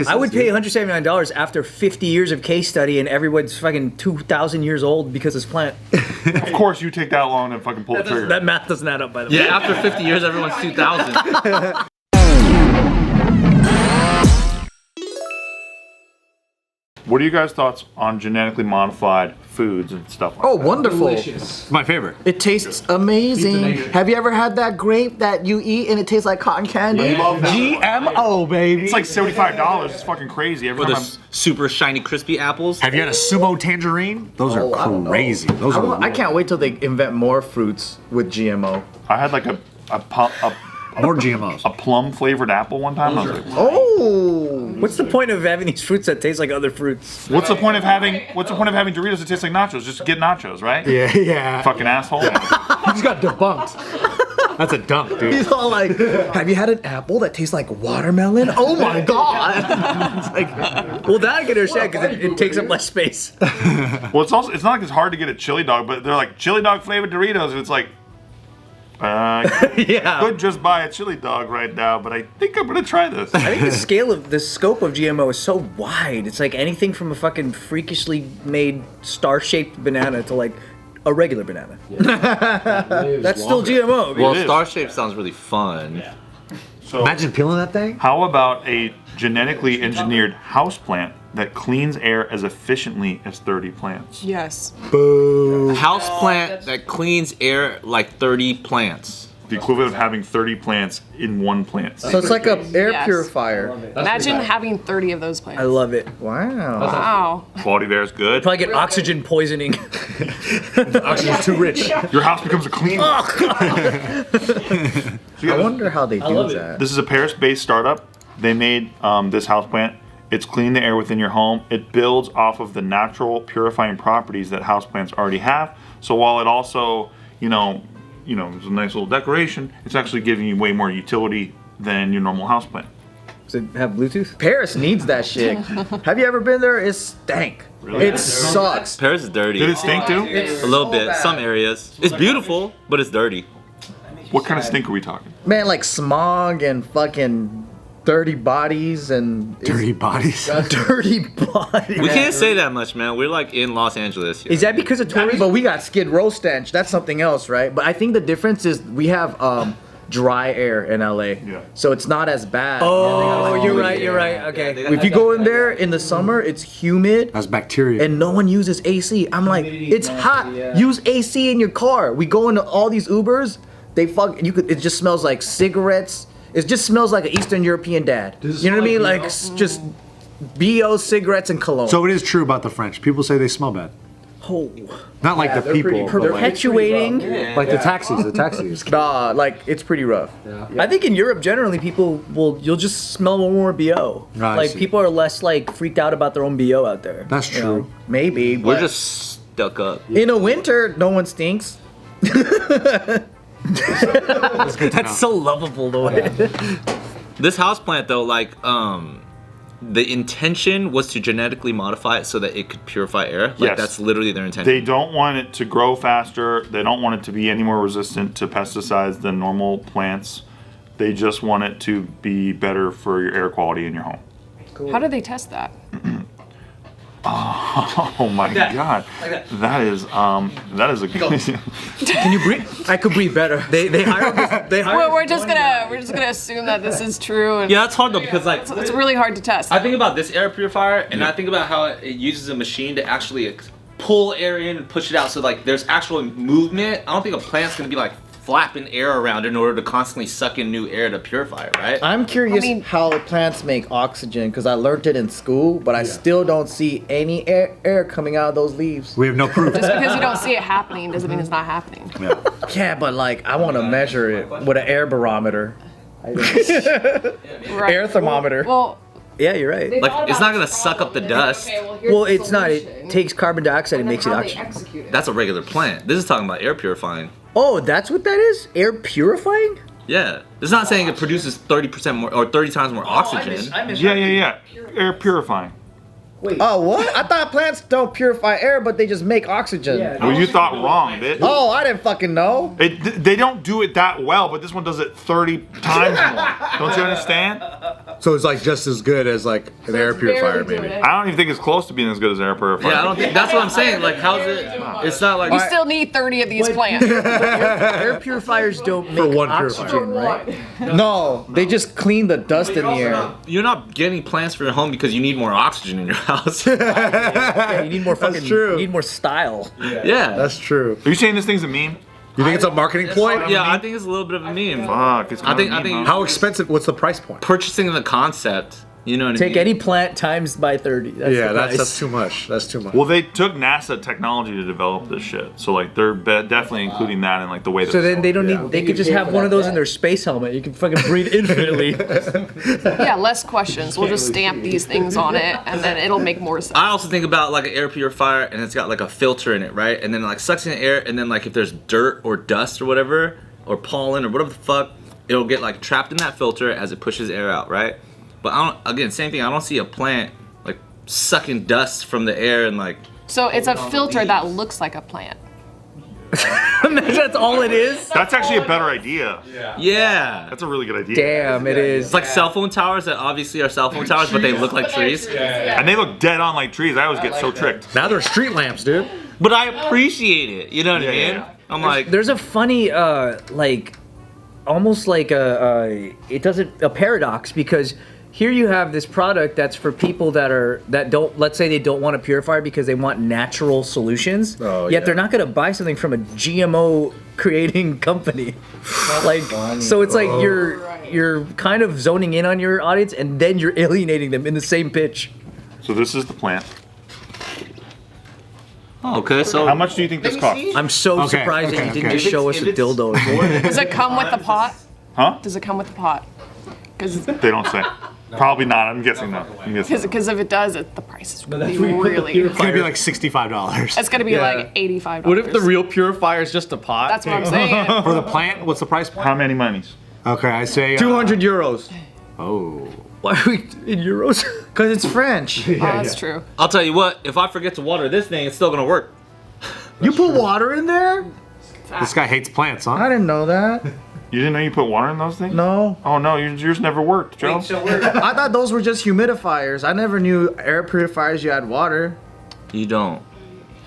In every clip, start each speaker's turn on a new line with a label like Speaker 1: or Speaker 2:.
Speaker 1: I would pay $179 after 50 years of case study and everyone's fucking 2,000 years old because this plant.
Speaker 2: Of course you take that long to fucking pull the trigger.
Speaker 1: That math doesn't add up, by the way.
Speaker 3: Yeah, after 50 years, everyone's 2,000.
Speaker 2: What are you guys' thoughts on genetically modified foods and stuff like that?
Speaker 4: Oh, wonderful.
Speaker 5: Delicious.
Speaker 4: My favorite. It tastes amazing. Have you ever had that grape that you eat and it tastes like cotton candy?
Speaker 2: I love that.
Speaker 4: GMO, baby.
Speaker 2: It's like $75. It's fucking crazy. Every
Speaker 3: Or the
Speaker 2: time
Speaker 3: super shiny, crispy apples.
Speaker 5: Have you had a sumo tangerine? Those
Speaker 4: Oh, I
Speaker 5: are
Speaker 4: don't know.
Speaker 5: crazy. Those are.
Speaker 4: I can't wait till they invent more fruits with GMO.
Speaker 2: I had like a
Speaker 5: More GMOs.
Speaker 2: plum flavored apple one time. I was like,
Speaker 4: Oh.
Speaker 1: What's the point of having these fruits that taste like other fruits?
Speaker 2: what's the point of having Doritos that taste like nachos? Just get nachos, right?
Speaker 5: Yeah.
Speaker 2: Fucking asshole.
Speaker 5: He just got debunked. That's a dunk, dude.
Speaker 4: He's all like, have you had an apple that tastes like watermelon? Oh my god. It's like,
Speaker 1: Well, that I can understand because it takes up less space.
Speaker 2: Well, it's not like it's hard to get a chili dog, but they're like chili dog flavored Doritos, and it's like,
Speaker 1: Yeah.
Speaker 2: could just buy a chili dog right now, but I think I'm gonna try this.
Speaker 1: I think the scope of GMO is so wide. It's like anything from a fucking freakishly made star-shaped banana to like a regular banana. That's still GMO.
Speaker 3: Well,
Speaker 2: It is.
Speaker 3: star shape sounds really fun.
Speaker 2: So,
Speaker 5: Imagine peeling that thing.
Speaker 2: how about a genetically engineered houseplant that cleans air as efficiently as 30 plants?
Speaker 6: Yes.
Speaker 3: House plant that cleans air like 30 plants.
Speaker 2: The equivalent of having 30 plants in one plant.
Speaker 4: so it's like a air
Speaker 6: Yes.
Speaker 4: purifier.
Speaker 6: Imagine having 30 of those plants.
Speaker 1: I love it.
Speaker 4: Wow.
Speaker 6: Wow.
Speaker 2: Quality of air is good.
Speaker 1: Probably get oxygen poisoning.
Speaker 5: Oxygen's too rich.
Speaker 2: Your house becomes a clean one.
Speaker 4: I wonder how they do that.
Speaker 2: This is a Paris-based startup. They made this houseplant. It's clean the air within your home. It builds off of the natural purifying properties that houseplants already have. So while it also, it's a nice little decoration, it's actually giving you way more utility than your normal houseplant.
Speaker 1: Does it have Bluetooth?
Speaker 4: Paris needs that shit. Have you ever been there? It stank.
Speaker 2: Really?
Speaker 4: It sucks.
Speaker 3: Paris is dirty.
Speaker 2: Did it stink too?
Speaker 3: A little bit. Some areas. It's beautiful, but it's dirty.
Speaker 2: What kind of stink are we talking?
Speaker 4: Man, like smog and fucking dirty bodies and
Speaker 5: Dirty bodies.
Speaker 4: dirty bodies.
Speaker 3: We can't say that much, man. We're like in Los Angeles.
Speaker 1: Is that because of tourism?
Speaker 4: But we got Skid Row stench. That's something else, right? But I think the difference is we have dry air in LA,
Speaker 2: Yeah.
Speaker 4: so it's not as bad.
Speaker 1: Oh, you're right. Okay.
Speaker 4: If you go in there in the summer, it's humid.
Speaker 5: That's bacteria.
Speaker 4: And no one uses AC. I'm like, it's hot. Use AC in your car. We go into all these Ubers. It just smells like cigarettes. It just smells like an Eastern European dad. You know what I mean? Like just BO cigarettes and cologne.
Speaker 5: So it is true about the French. People say they smell bad.
Speaker 1: Oh,
Speaker 5: Not like the people, but like,
Speaker 1: perpetuating.
Speaker 5: like the taxis. The taxis.
Speaker 4: Nah, like it's pretty rough.
Speaker 1: I think in Europe generally you'll just smell more BO.
Speaker 5: I
Speaker 1: Like
Speaker 5: see.
Speaker 1: people are less like freaked out about their own BO out there.
Speaker 5: That's
Speaker 1: you know?
Speaker 5: true.
Speaker 4: Maybe.
Speaker 3: We're
Speaker 4: But
Speaker 3: just stuck up.
Speaker 4: in the winter, no one stinks.
Speaker 1: That's so lovable the way.
Speaker 3: This houseplant though, like, the intention was to genetically modify it so that it could purify air. Like
Speaker 2: Yes.
Speaker 3: that's literally their intention.
Speaker 2: They don't want it to grow faster. They don't want it to be any more resistant to pesticides than normal plants. They just want it to be better for your air quality in your home.
Speaker 6: How do they test that?
Speaker 2: Oh my god. That is a
Speaker 1: Can you breathe? I could breathe better. They hired.
Speaker 6: We're just gonna assume that this is true. And
Speaker 3: Yeah, that's hard though because like
Speaker 6: it's really hard to test.
Speaker 3: I think about this air purifier and I think about how it uses a machine to actually pull air in and push it out. So like there's actual movement. I don't think a plant's gonna be like flapping air around in order to constantly suck in new air to purify it, right?
Speaker 4: I'm curious
Speaker 6: I mean-
Speaker 4: how the plants make oxygen because I learned it in school, but I still don't see any air coming out of those leaves.
Speaker 5: We have no proof.
Speaker 6: Just because you don't see it happening doesn't mean it's not happening.
Speaker 4: Yeah, but like I want to measure it with an air barometer,
Speaker 6: Right.
Speaker 4: air thermometer.
Speaker 6: Well,
Speaker 1: Yeah, you're right.
Speaker 3: Like it's not gonna suck up the dust.
Speaker 1: Well, it's not. It takes carbon dioxide and makes it oxygen.
Speaker 3: That's a regular plant. This is talking about air purifying.
Speaker 1: Oh, that's what that is? Air purifying?
Speaker 3: Yeah. It's not saying it produces 30% more or 30 times more oxygen.
Speaker 2: yeah. Air purifying.
Speaker 4: Oh, what? I thought plants don't purify air, but they just make oxygen.
Speaker 2: Well, you thought wrong, bitch.
Speaker 4: Oh, I didn't fucking know.
Speaker 2: They don't do it that well, but this one does it 30 times more. Don't you understand?
Speaker 5: So it's like just as good as like an air purifier, maybe.
Speaker 2: I don't even think it's close to being as good as air purifier.
Speaker 3: Yeah, I don't think that's what I'm saying. Like, how's it? It's not like
Speaker 6: You still need 30 of these plants.
Speaker 1: Air purifiers don't make
Speaker 5: one
Speaker 1: oxygen, right?
Speaker 4: No, they just clean the dust in the air.
Speaker 3: you're not getting plants for your home because you need more oxygen in your house.
Speaker 1: Yeah, you need more fucking.
Speaker 5: true.
Speaker 1: You need more style.
Speaker 3: Yeah.
Speaker 5: That's true.
Speaker 2: Are you saying this thing's a meme?
Speaker 5: You think it's a marketing ploy?
Speaker 3: Yeah, I think it's a little bit of a meme.
Speaker 2: Fuck, it's
Speaker 3: I think
Speaker 2: kinda a meme, huh?
Speaker 5: How expensive? What's the price point?
Speaker 3: Purchasing the concept, you know what I mean?
Speaker 1: Take any plant times by 30. That's
Speaker 5: Yeah,
Speaker 1: the
Speaker 5: that's
Speaker 1: price.
Speaker 5: too much. That's too much.
Speaker 2: Well, they took NASA technology to develop this shit, so like they're definitely including that in like the way that.
Speaker 1: So then they don't need. They could just have one of those in their space helmet. You can fucking breathe infinitely.
Speaker 6: Yeah, less questions. We'll just stamp these things on it, and then it'll make more sense.
Speaker 3: I also think about like an air purifier and it's got like a filter in it, right? And then it, like sucks in the air, and then like if there's dirt or dust or whatever, or pollen or whatever the fuck, it'll get like trapped in that filter as it pushes air out, right? But I don't. Again, same thing. I don't see a plant like sucking dust from the air and like.
Speaker 6: So it's a filter that looks like a plant.
Speaker 1: That's all it is.
Speaker 2: That's actually a better idea.
Speaker 3: Yeah.
Speaker 2: That's a really good idea.
Speaker 1: Damn, it is.
Speaker 3: It's like cell phone towers that obviously are cell phone towers, but they look like trees.
Speaker 2: And they look dead on like trees. I always get so tricked.
Speaker 5: Now they're street lamps, dude.
Speaker 3: But I appreciate it. You know what I mean?
Speaker 2: yeah.
Speaker 3: I'm like,
Speaker 1: There's a funny, like, almost like a paradox, because here you have this product that's for people that don't, let's say they don't want a purifier because they want natural solutions.
Speaker 5: Oh,
Speaker 1: yet
Speaker 5: yeah.
Speaker 1: they're not going to buy something from a GMO creating company. Like, so it's like you're kind of zoning in on your audience and then you're alienating them in the same pitch.
Speaker 2: So this is the plant.
Speaker 3: okay, so
Speaker 2: How much do you think this costs?
Speaker 1: I'm so
Speaker 5: Okay,
Speaker 1: surprised that
Speaker 5: okay,
Speaker 1: you didn't
Speaker 5: okay.
Speaker 1: just show us a dildo.
Speaker 6: Does it come with the pot?
Speaker 2: Huh?
Speaker 6: Does it come with the pot? Because
Speaker 2: They don't say. Probably not. I'm guessing no. I'm guessing.
Speaker 6: if it does, the price is really.
Speaker 5: It's gonna be like $65
Speaker 6: It's gonna be like $85.
Speaker 4: What if the real purifier is just a pot?
Speaker 6: That's what I'm saying.
Speaker 5: for the plant. What's the price point?
Speaker 2: How many monies?
Speaker 5: Okay, I say
Speaker 4: 200 euros.
Speaker 5: Oh,
Speaker 1: Why are we in euros?
Speaker 4: Because it's French.
Speaker 6: Oh, that's true.
Speaker 3: I'll tell you what, if I forget to water this thing, it's still gonna work.
Speaker 4: You put water in there?
Speaker 5: this guy hates plants,
Speaker 4: I
Speaker 5: huh?
Speaker 4: didn't know that.
Speaker 2: You didn't know you put water in those things?
Speaker 4: No.
Speaker 2: Oh no, yours never worked, Joe.
Speaker 4: I thought those were just humidifiers. I never knew air purifiers you had water.
Speaker 3: You don't.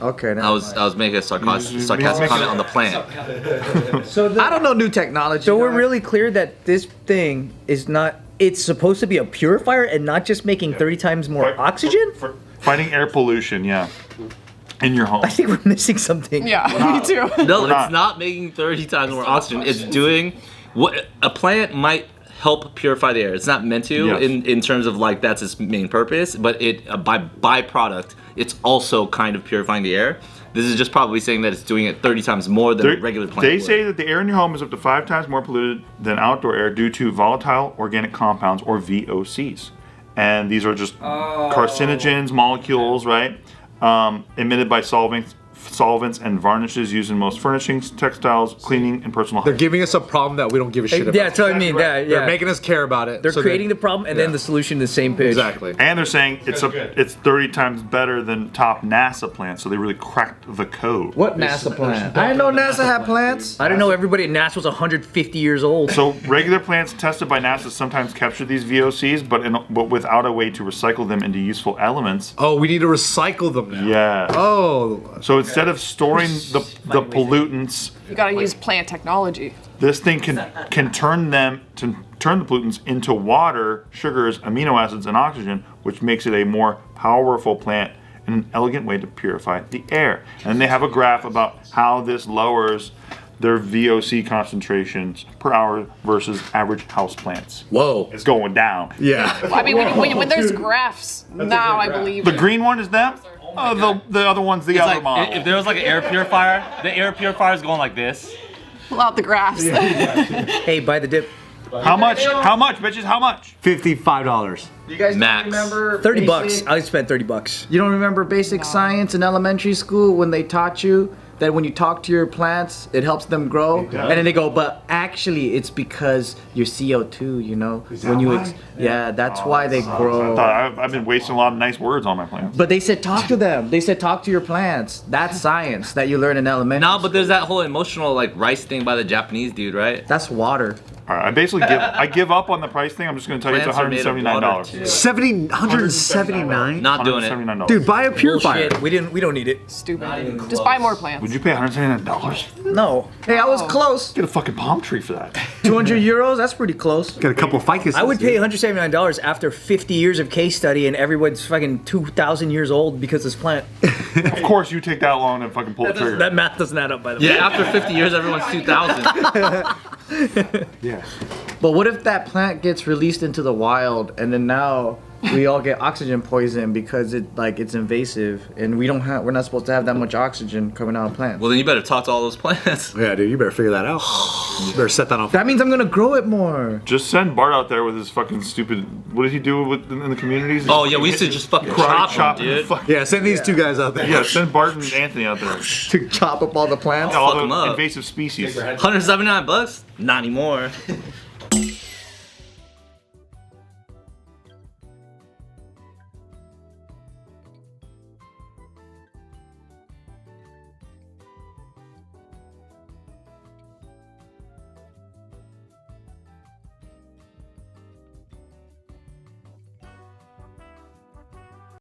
Speaker 4: Okay,
Speaker 3: I
Speaker 4: now
Speaker 3: was making a sarcastic comment on the plant.
Speaker 4: I don't know new technology.
Speaker 1: So we're really clear that this thing is not. It's supposed to be a purifier and not just making 30 times more oxygen.
Speaker 2: For fighting air pollution, yeah. In your home.
Speaker 1: I think we're missing something.
Speaker 6: Yeah, me too.
Speaker 3: No,
Speaker 2: We're
Speaker 3: it's
Speaker 2: not.
Speaker 3: not making 30 times more oxygen. It's doing what a plant might help purify the air. It's not meant to
Speaker 2: Yes.
Speaker 3: in terms of like that's its main purpose, but it by byproduct, it's also kind of purifying the air. This is just probably saying that it's doing it 30 times more than a regular plant.
Speaker 2: They
Speaker 3: would.
Speaker 2: say that the air in your home is up to 5 times more polluted than outdoor air due to volatile organic compounds, or VOCs. And these are just carcinogens, molecules, right? Emitted by solvents and varnishes used in most furnishings, textiles, cleaning, and personal
Speaker 5: They're
Speaker 2: hygiene.
Speaker 5: giving us a problem that we don't give a shit about.
Speaker 1: Yeah, that's what I mean. Yeah, yeah.
Speaker 5: They're making us care about it.
Speaker 1: They're
Speaker 5: so
Speaker 1: creating the problem and then the solution the same pitch.
Speaker 5: exactly.
Speaker 2: And they're saying it's 30 times better than top NASA plants, so they really cracked the code.
Speaker 4: What NASA plant? I didn't know NASA had plants.
Speaker 1: I didn't know everybody at NASA was 150 years old.
Speaker 2: So regular plants tested by NASA sometimes capture these VOCs, but without a way to recycle them into useful elements.
Speaker 5: Oh, we need to recycle them now.
Speaker 2: Yeah.
Speaker 5: Oh,
Speaker 2: So instead of storing the pollutants,
Speaker 6: You gotta use plant technology.
Speaker 2: this thing can turn the pollutants into water, sugars, amino acids, and oxygen, which makes it a more powerful plant and an elegant way to purify the air. And they have a graph about how this lowers their VOC concentrations per hour versus average house plants.
Speaker 5: whoa.
Speaker 2: It's going down.
Speaker 5: Yeah.
Speaker 6: I mean, when there's graphs, now I believe
Speaker 2: The
Speaker 6: it.
Speaker 2: green one is them. The other one's the
Speaker 3: It's
Speaker 2: other
Speaker 3: like,
Speaker 2: model.
Speaker 3: if there was like an air purifier, the air purifier is going like this.
Speaker 6: Pull out the graphs.
Speaker 1: Hey, buy the dip.
Speaker 2: How much? How much, bitches? How much?
Speaker 5: $55.
Speaker 4: You guys
Speaker 3: Max.
Speaker 4: don't remember
Speaker 1: 30 bucks.
Speaker 4: basic-
Speaker 1: I spent 30 bucks.
Speaker 4: You don't remember basic science in elementary school when they taught you that when you talk to your plants, it helps them grow? And then they go, but actually, it's because your CO2, you know? When you, yeah, that's why they grow.
Speaker 2: I've been wasting a lot of nice words on my plants.
Speaker 4: But they said talk to them. They said talk to your plants. That's science that you learn in elementary.
Speaker 3: No, but there's that whole emotional like rice thing by the Japanese dude, right?
Speaker 4: That's water.
Speaker 2: All right, I basically give up on the price thing. I'm just going to tell you it's
Speaker 3: Plants are made of water,
Speaker 2: $179.
Speaker 3: too.
Speaker 5: $179?
Speaker 3: Not doing it.
Speaker 2: $179.
Speaker 5: Dude, buy a purifier.
Speaker 1: Bullshit. We don't need it.
Speaker 6: Stupid. Just buy more plants.
Speaker 2: Would you pay $179?
Speaker 1: No.
Speaker 4: Hey, I was close.
Speaker 2: Get a fucking palm tree for that.
Speaker 4: 200 euros? That's pretty close.
Speaker 5: Got a couple ficus.
Speaker 1: I would pay $179 after 50 years of case study and everyone's fucking 2,000 years old because this plant.
Speaker 2: Of course, you take that long to fucking pull the trigger.
Speaker 1: That math doesn't add up, by the way.
Speaker 3: Yeah, after 50 years, everyone's 2,000.
Speaker 5: Yeah.
Speaker 4: But what if that plant gets released into the wild and then now we all get oxygen poison because it's invasive and we're not supposed to have that much oxygen coming out of plants.
Speaker 3: Well, then you better talk to all those plants.
Speaker 5: Yeah, dude, you better figure that out. You better set that on fire.
Speaker 4: That means I'm gonna grow it more.
Speaker 2: Just send Bart out there with his fucking stupid. What did he do in the communities?
Speaker 3: Oh, yeah, we used to just fucking
Speaker 2: Karate
Speaker 3: chop them,
Speaker 2: and
Speaker 3: dude.
Speaker 2: fuck-
Speaker 5: Yeah, send these two guys out there.
Speaker 2: Yeah, send Bart and Anthony out there.
Speaker 4: To chop up all the plants.
Speaker 2: All
Speaker 3: Fuck 'em
Speaker 2: the
Speaker 3: up.
Speaker 2: invasive species.
Speaker 3: $179? Not anymore.